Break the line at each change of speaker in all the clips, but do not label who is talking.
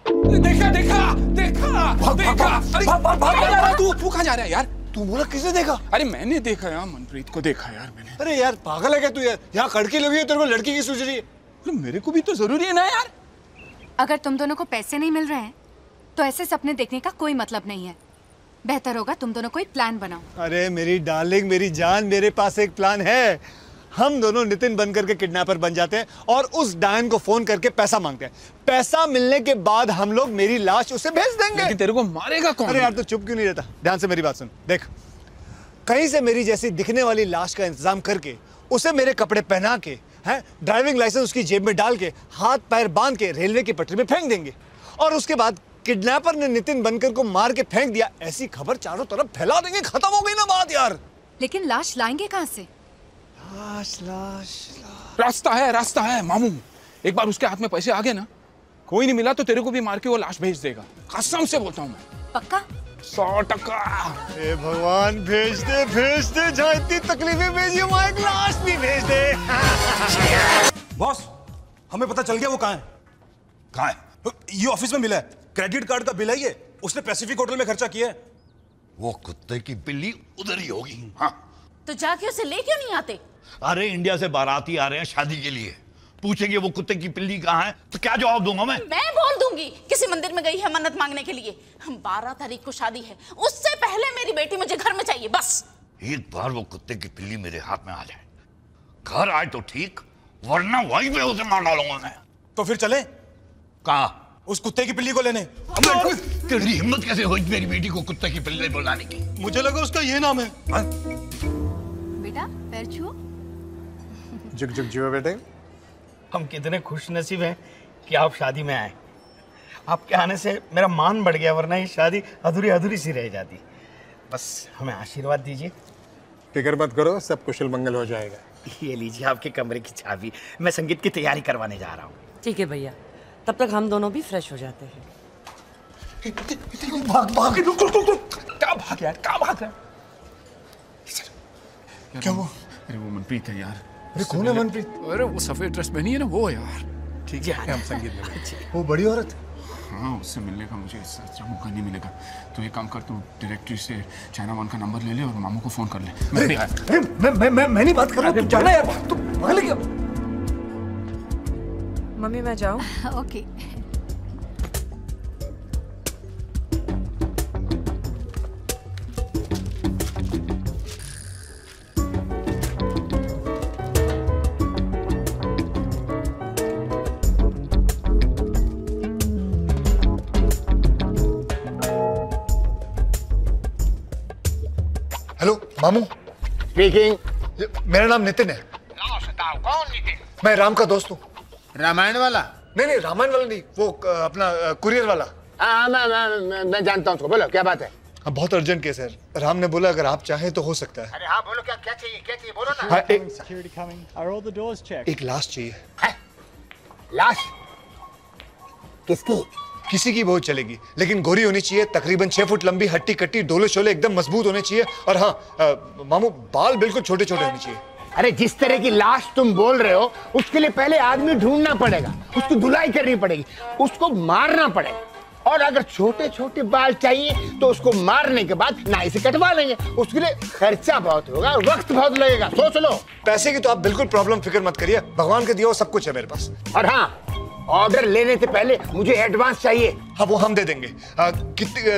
देखा देखा देखा देखा।
तू कहाँ जा रहा है यार?
तू बोला किसे देखा?
अरे मैंने देखा यार, मनप्रीत को देखा यार मैंने।
अरे यार पागल है क्या तू यार? यहाँ लड़की लगी है, तेरे को लड़की की सूझ रही है?
अरे मेरे को भी तो जरूरी है ना यार।
अगर तुम दोनों को पैसे नहीं मिल रहे हैं तो ऐसे सपने देखने का कोई मतलब नहीं है। बेहतर होगा तुम दोनों कोई प्लान बनाओ।
अरे मेरी डार्लिंग, मेरी जान, मेरे पास एक प्लान है। हम दोनों नितिन बन करके किडनैपर बन जाते हैं और उस डायन को फोन करके पैसा मांगते हैं। पैसा मिलने के बाद हम लोग मेरी लाश उसे भेज देंगे।
लेकिन तेरे को मारेगा कौन?
अरे यार तो चुप क्यों नहीं रहता? ध्यान से मेरी बात सुन। देख, कहीं से मेरी जैसी दिखने वाली लाश का इंतजाम करके उसे मेरे कपड़े पहना के, हैं, ड्राइविंग लाइसेंस उसकी जेब में डाल के, हाथ पैर बांध के रेलवे की पटरी में फेंक देंगे। और उसके बाद किडनैपर ने नितिन बनकर को मार के फेंक दिया, ऐसी खबर चारों तरफ फैला देंगे। खत्म हो गई ना बात यार।
लेकिन लाश लाएंगे कहाँ से?
लाश
रास्ता है मामू। एक बार उसके हाथ में पैसे आ गए ना, कोई नहीं मिला तो तेरे को भी मार के वो लाश भेज देगा। कसम से बोलता हूँ मैं।
पक्का?
100%।
हे भगवान, भेज दे। जहाँ इतनी तकलीफें भेजी, वहाँ एक लाश भी भेज दे।
बॉस, हमें पता चल गया वो कहाँ है।
कहाँ है?
ये ऑफिस में मिला है। क्रेडिट कार्ड का बिल है ये। उसने पैसिफिक होटल में खर्चा किया है।
वो कुत्ते की बिल्ली उधर ही होगी। हाँ,
तो जाके उसे ले क्यों नहीं आते?
अरे इंडिया से बाराती आ रहे हैं शादी के लिए, पूछेंगे वो कुत्ते की पिल्ली कहाँ है तो क्या जवाब दूंगा मैं
बोल दूंगी किसी मंदिर में गई है मन्नत मांगने के लिए। 12 तारीख को शादी है, उससे पहले मेरी बेटी मुझे घर में चाहिए बस।
एक बार वो कुत्ते की पिल्ली मेरे हाथ में आ जाए, घर आए तो ठीक, वरना वहीं पे उसे मार डालूंगा मैं।
तो फिर चले?
कहाँ?
उस कुत्ते की पिल्ली को लेने।
तेरी हिम्मत कैसे हुई मेरी बेटी को कुत्ते की पिल्ली बुलाने की?
मुझे लगा उसका ये नाम है।
बेटा पैर छुओ।
जुग जुग जियो बेटे।
हम कितने खुश नसीब हैं कि आप शादी में आए। आपके आने से मेरा मान बढ़ गया, वरना ये शादी अधूरी अधूरी सी रह जाती। बस हमें आशीर्वाद दीजिए।
फिक्र मत करो, सब कुशल मंगल हो जाएगा।
ये लीजिए आपके कमरे की चाबी, मैं संगीत की तैयारी करवाने जा रहा हूँ।
ठीक है भैया, तब तक हम दोनों भी फ्रेश हो जाते हैं।
भाग रुक। क्या भाग यार, क्या भाग रहा है?
क्या वो?
अरे वो मनप्रीत है यार।
अरे कौन है मनप्रीत?
अरे वो सफेद ड्रेस पहनी है ना, वो यार।
ठीक है, हम संगीत में। वो बड़ी औरत।
हाँ, उससे मिलने का मुझे इस अच्छा मौका नहीं मिलेगा। तो एक काम कर, तू डायरेक्टरी से चाइना वन का नंबर ले ले और मामू को फोन कर ले।
मैं नहीं बात कर रहा हूँ, तू जाना यार। तू भाग क्या?
मम्मी मैं जाऊँ?
ओके।
हेलो मामू।
स्पीकिंग।
मेरा नाम नितिन है।
कौन नितिन?
मैं राम का दोस्त हूँ।
रामायण वाला?
नहीं, रामायण वाला नहीं, वो अपना कुरियर वाला।
हाँ, मैं जानता हूँ उसको। बोलो क्या बात है?
हाँ, बहुत अर्जेंट केस है। राम ने बोला अगर आप चाहें तो हो सकता है।
अरे हाँ बोलो, क्या क्या चाहिए बोलो ना।
हाँ, एक लाश चाहिए।
लाश? किसकी?
किसी की बहुत चलेगी, लेकिन गोरी होनी चाहिए, तकरीबन 6 फुट लंबी, हट्टी कट्टी, डोले शोले एकदम मजबूत होने चाहिए। और हाँ मामू, बाल बिल्कुल छोटे छोटे होने चाहिए।
अरे जिस तरह की लाश तुम बोल रहे हो, उसके लिए पहले आदमी ढूंढना पड़ेगा, उसकी धुलाई करनी पड़ेगी, उसको मारना पड़ेगा। और अगर छोटे छोटे बाल चाहिए तो उसको मारने के बाद नाई से कटवा लेंगे। उसके लिए खर्चा बहुत होगा, वक्त बहुत लगेगा। सोच लो।
पैसे की तो आप बिल्कुल प्रॉब्लम फिक्र मत करिए, भगवान के दिया वो सब कुछ है मेरे पास।
और हाँ, ऑर्डर लेने से पहले मुझे एडवांस चाहिए।
हाँ, वो हम दे देंगे।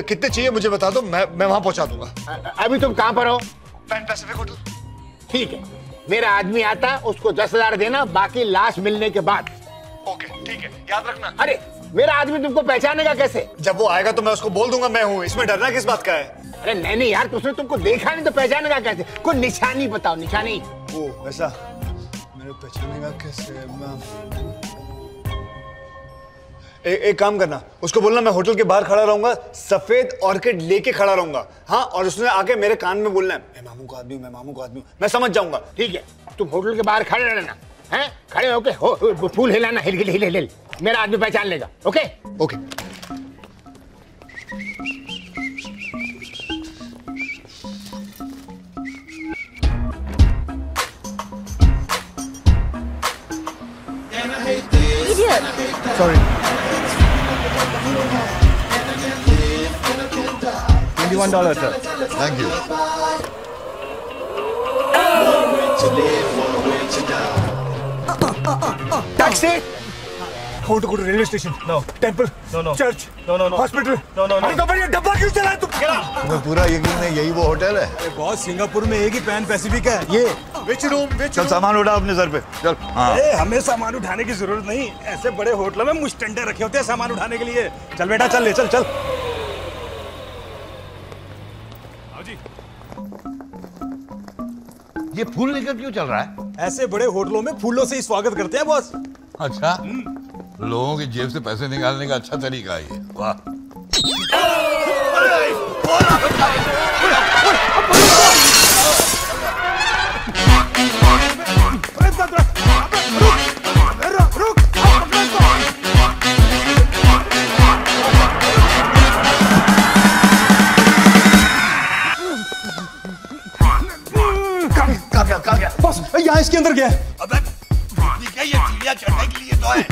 कितने चाहिए मुझे बता दो, मैं वहां पहुंचा दूंगा।
अभी तुम कहाँ पर हो?
Pan Pacific hotel.
ठीक है, मेरा आदमी आता, उसको 10,000 देना, बाकी लाश मिलने के बाद।
ओके ठीक है, याद रखना।
अरे मेरा आदमी तुमको पहचानेगा कैसे?
जब वो आएगा तो मैं उसको बोल दूंगा मैं हूँ, इसमें डरना किस बात का है?
अरे नहीं यार, उसने तुमको देखा नहीं तो पहचानेगा कैसे? कोई निशानी बताओ, निशानी।
ओ ऐसा, मेरे पहचानेगा कैसे? एक काम करना, उसको बोलना मैं होटल के बाहर खड़ा रहूंगा, सफेद ऑर्किड लेके खड़ा रहूंगा। हाँ, और उसने आके मेरे कान में बोलना है मैं मामू का आदमी हूँ, मैं मामू का आदमी हूँ। मैं समझ जाऊंगा।
ठीक है, तुम होटल के बाहर खड़े रहना, हैं? खड़े होके फूल हिलाना, हिल हिल हिल हिल, मेरा आदमी पहचान लेगा। Okay
okay. Sorry. $21, sir.
Thank you.
Taxi. I want to go to railway station.
No.
Temple.
No.
Church.
No.
Hospital.
No.
अरे तो ये डब्बा क्यों चला है तुम?
तुम्हें पूरा यकीन है यही वो होटल है?
अरे बॉस, सिंगापुर में एक ही पैन पैसिफिक है। ये विच रूम?
चल सामान उठा अपने सर पे, चल। हाँ।
हमें सामान उठाने की जरूरत नहीं, ऐसे बड़े होटलों में मुस्टंडे रखे होते हैं सामान उठाने के लिए। चल बेटा, चल ले, चल।
ये फूल लेकर क्यों चल रहा है?
ऐसे बड़े होटलों में फूलों से ही स्वागत करते हैं बॉस।
अच्छा, लोगों की जेब से पैसे निकालने का अच्छा तरीका है ये। वाह।
क्या? बॉस, यहाँ इसके अंदर क्या है?
अबे क्या ये चिड़िया चढ़ने के लिए तो है?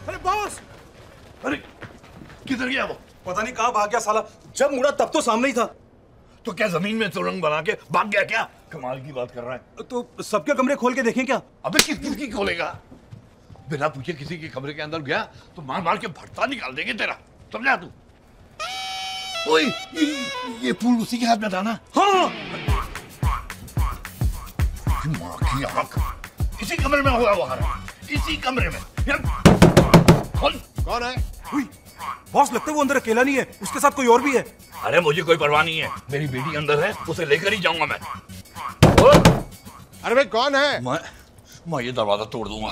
अभी बॉस।
किधर गया वो?
पता नहीं कहाँ भाग गया साला। जब मुड़ा तब तो सामने ही था।
तो क्या जमीन में सुरंग बना के भाग गया क्या? कमाल की बात कर रहा है।
तो सबके कमरे खोल के देखें क्या?
अबे किसकी खोलेगा? बिना पूछे किसी के कमरे के अंदर गया तो मार मार के भड़ता निकाल देंगे तेरा, समझा तू? ओए, ये फूल उसी के हाथ में था ना?
हाँ।
माँ की आँख, इसी कमरे में होगा वो हरा, इसी कमरे में।
कौन है?
बॉस, लगता है वो अंदर अकेला नहीं है, उसके साथ कोई और भी है।
अरे मुझे कोई परवाह नहीं है, मेरी बेटी अंदर है, उसे लेकर ही जाऊंगा मैं।
अरे भाई कौन है?
मैं ये दरवाजा तोड़ दूंगा।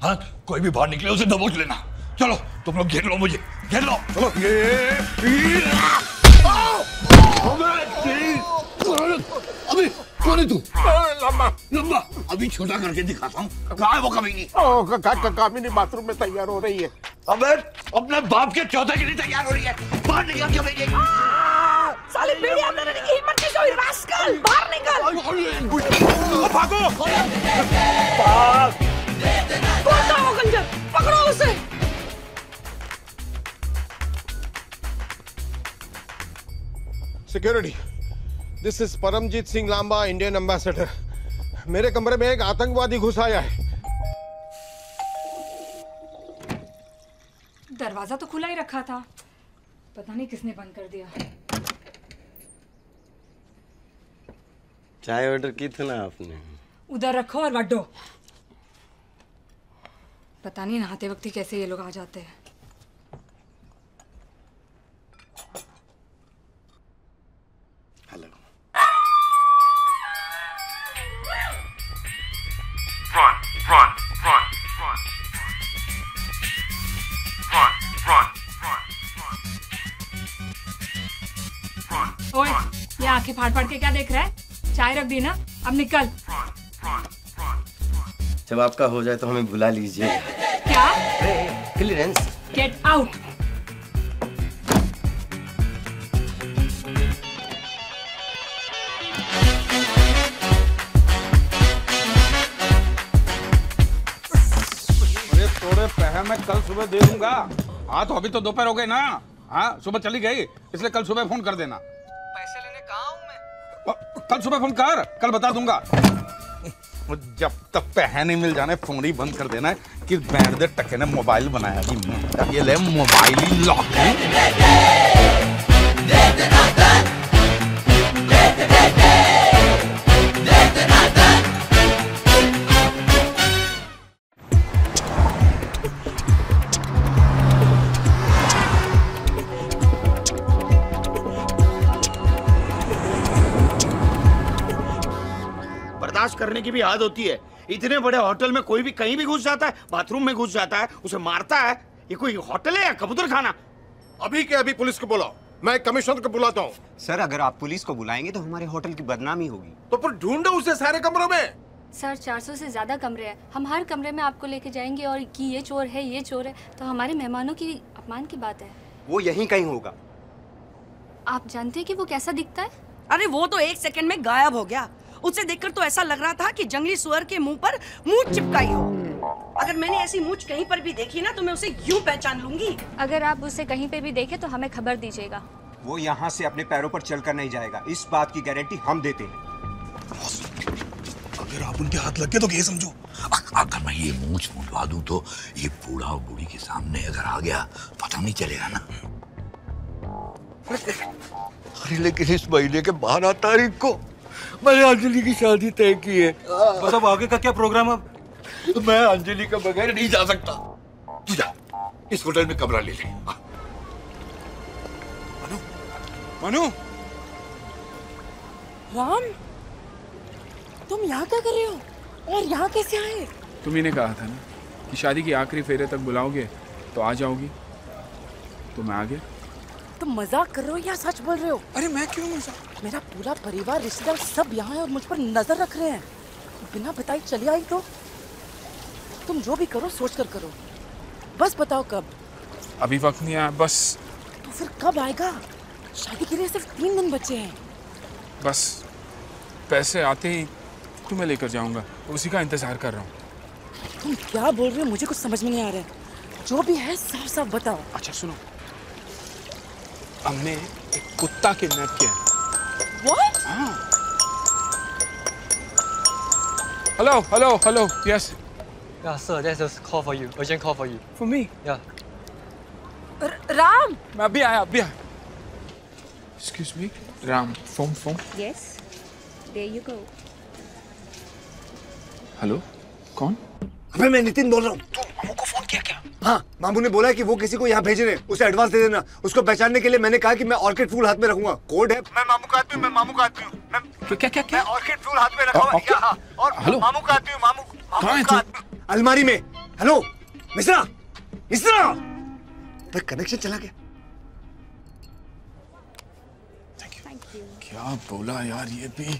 हाँ, कोई भी बाहर निकले उसे दबोच लेना। चलो तुम लोग घेर लो मुझे, घेर लो। चलो अभी कौन है तू? लंबा अभी छोटा करके दिखाता हूँ। कहाँ है वो कमीनी?
कामिनी बाथरूम में तैयार हो रही है।
अबे अपने बाप के चौथे के लिए तैयार हो रही है, बाहर निकल के भेजेगी।
साले बेड़ी अंदर की हिम्मत कैसे हुई? रास्कल, बाहर निकल।
भागो।
कौन था वो गंजर? पकड़ो उसे।
Security, this is Paramjit Singh Lamba, Indian ambassador. मेरे कमरे में एक आतंकवादी घुस आया है।
दरवाजा तो खुला ही रखा था, पता नहीं किसने बंद कर दिया।
चाय ऑर्डर की थी ना आपने?
उधर रखो और वड्डो। पता नहीं नहाते वक्त ही कैसे ये लोग आ जाते हैं।
हेलो।
ओए, ये आंखें फाड़ फाड़ के क्या देख रहा है? चाय रख दी ना, अब निकल।
जब आपका हो जाए तो हमें बुला लीजिए।
क्या?
क्लियरेंस।
Get out.
अरे थोड़े पैसे मैं कल सुबह दे दूंगा। हाँ तो अभी तो दोपहर हो गए ना। हाँ सुबह चली गई, इसलिए कल सुबह फोन कर देना।
पैसे लेने कहाँ हूँ मैं?
कल सुबह फोन कर, कल बता दूंगा। जब तक पैसे नहीं मिल जाने फोन ही बंद कर देना है कि बैंड दे टके ने मोबाइल बनाया जी। ये ले मोबाइल ही लॉक
करने की भी आदत होती है। इतने बड़े होटल में कोई भी कहीं भी घुस जाता है, बाथरूम में घुस जाता है, उसे मारता है। ये कोई होटल है या कबूतर खाना?
अभी के अभी पुलिस को बुलाओ, मैं कमिश्नर को बुलाता हूँ।
सर अगर आप पुलिस को बुलाएंगे तो हमारे होटल की बदनामी होगी।
तो फिर ढूंढो उसे सारे कमरों में।
सर 400 से ज्यादा कमरे हैं, हम हर कमरे में आपको लेके जाएंगे और कि ये चोर है ये चोर है, तो हमारे मेहमानों की अपमान की बात है।
वो यहीं कहीं होगा।
आप जानते हैं कि वो कैसा दिखता है?
अरे वो तो 1 सेकंड में गायब हो गया। उसे देखकर तो ऐसा लग रहा था कि जंगली सुअर के मुंह पर मूंछ चिपकाई हो। अगर मैंने ऐसी मूंछ कहीं पर भी देखी ना तो मैं उसे यूं पहचान लूंगी।
अगर आप उसे कहीं पे भी देखें तो हमें खबर दीजिएगा।
वो यहाँ से अपने पैरों पर चलकर नहीं जाएगा, इस बात की गारंटी हम देते हैं।
अगर आप उनके हाथ लग गए तो ये समझो,
अगर मैं ये मूंछ मुंडवा दूं तो ये बूढ़ा और बूढ़ी के सामने अगर आ गया पता नहीं चलेगा ना। अरे लेकिन इस महीने के 12 तारीख को मैंने अंजलि की शादी तय की है।
बस अब आगे का क्या प्रोग्राम? अब
मैं अंजलि के बगैर नहीं जा सकता। तू जा, इस होटल में कमरा ले ले।
मनु,
राम, तुम यहाँ क्या कर रहे हो और यहाँ कैसे आए?
तुम्ही ने कहा था ना कि शादी की आखिरी फेरे तक बुलाओगे तो आ जाओगी, तो मैं आ गया।
तुम मजाक कर रहे हो या सच बोल रहे हो?
अरे मैं क्यों मजाक?
मेरा पूरा परिवार, रिश्तेदार सब यहाँ है और मुझ पर नजर रख रहे हैं। बिना बताए चली आई तो? तुम जो भी करो सोच कर करो। बस बताओ कब?
अभी वक्त नहीं आया, बस।
तो फिर कब आएगा? शादी के लिए सिर्फ 3 दिन बचे हैं।
बस पैसे आते ही तुम्हें लेकर जाऊंगा, उसी का इंतजार कर रहा हूँ।
तुम क्या बोल रहे हो? मुझे कुछ समझ में नहीं आ रहा है। जो भी है साफ साफ बताओ।
अच्छा सुनो, हमने एक कुत्ता किडनैप किया है।
What?
हाँ। Hello, hello, hello. Yes.
Yeah, sir, there's a call for you. Urgent call for you.
For me?
Yeah.
Ram!
मैं अभी आया, अभी आया। Excuse me, Ram. Phone.
Yes. There you go.
Hello, कौन?
अबे मैं नितिन बोल रहा हूँ।
तू मामू को फोन किया क्या?
हाँ, मामू ने बोला है कि वो किसी को यहाँ भेज रहे हैं, उसे एडवांस दे देना। उसको पहचानने के लिए मैंने कहा कि मैं ऑर्किड फूल हाथ में रखूंगा। कोड है, मैं मामू का आदमी हूँ, मैं मामू का आदमी हूँ।
क्या?
मैं ऑर्किड फूल हाथ में रखा हुआ है। और
हेलो?
मामू का आदमी हूँ, मामू
कहाँ है
का
तू?
आदमी। अलमारी में। हेलो, मिश्रा, कनेक्शन चला गया।
क्या बोला यार ये भी?